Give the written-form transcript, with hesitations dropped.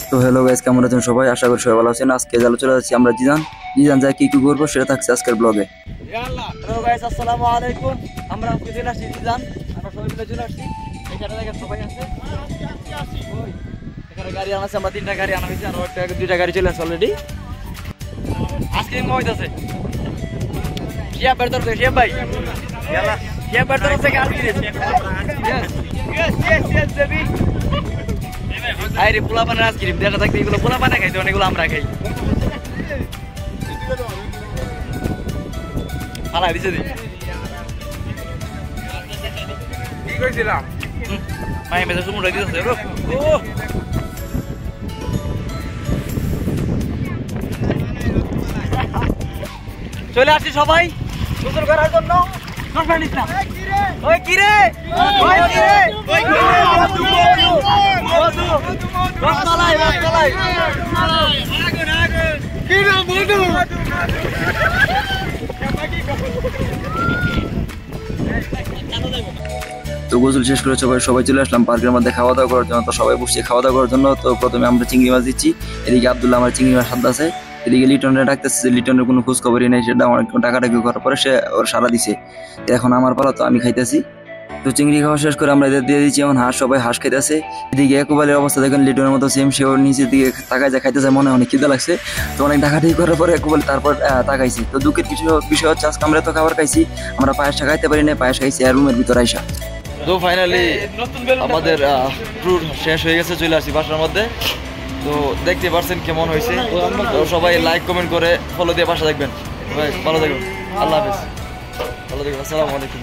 তো hello guys, কেমন আছেন সবাই? আশা করি সবাই ভালো আছেন। আজকে চালু চলে যাচ্ছি আমরা জিজান যায় কি কি করবো সেটা থাকছে আজকের ব্লগে। হ্যালো গাইস, আসসালামু আলাইকুম। আমরা আজকে চলে আসছি জিজান, আমরা সবাই মিলে চলে আসছি। এখানে দেখেন সবাই আছে, এখানে গাড়ি আনা আছে, আমরা 3টা গাড়ি আনা হয়েছে, আর একটা 2টা গাড়ি চলে আসছে অলরেডি। আজকে মহিত আছে শিয়াব বের করতে, শিয়াব ভাই শিয়াব বের করতে গাড়ি দিয়েছে। Yes baby. আরে পোলা পানের আইসক্রিম দেখা থাকতে, এগুলো পোলা পানে খাইতে, অনেকগুলো আমরা খাই। হালা দিছে দি কি কইছিলাম মাই মেসে সুমুড়া দিতেছে। ও চলে আসছি সবাই গোসল করার জন্য। ওই কিরে ওই কিরে ওই রসমালাই রসমালাই কি না বন্ধু। তো গোসল শেষ করে সবাই চলে আসলাম পার্কের মধ্যে খাওয়া দাওয়া করার জন্য। তো সবাই বসে খাওয়া দাওয়া করার জন্য। তো প্রথমে আমরা চিংড়ি মাছ দিচ্ছি, এদিকে আব্দুল্লাহ আমার চিংড়ি মাছ সাদা আছে, এদিকে লিটনের ডাকতেছে, যে লিটনের কোনো খোঁজ খবরই নেই। সেটা আমার টাকাটাকি করার পরে সে ওর সারা দিছে। তো এখন আমার পালা, তো আমি খাইতেছি। তো চিংড়ি খাওয়া শেষ করে আমরা এদের দিয়ে দিচ্ছি এখন হাঁস, সবাই হাঁস খাইতেছে। এদিকে একবালের অবস্থা দেখেন, লিটনের মতো সেম, সে ওর নিচের দিকে তাকায় যা খাইতেছে, মনে অনেক খিদে লাগছে। তো অনেক টাকাটাকি করার পরে একবারে তারপর তাকাইছি। তো দুঃখের কিছু বিষয় হচ্ছে আজকে আমরা তো খাবার খাইছি, আমরা পায়েসটা খাইতে পারি না, পায়েস খাইছি আর রুমের ভিতরে আইসা। তো ফাইনালি আমাদের ট্যুর শেষ হয়ে গেছে, চলে আসি বাসার মধ্যে। তো দেখতে পারছেন কেমন হয়েছে। তো সবাই লাইক কমেন্ট করে ফলো দিয়ে পাশে দেখবেন। ভাই ভালো থাকবেন, আল্লাহ হাফেজ, ভালো থাকবেন, আসসালামু আলাইকুম।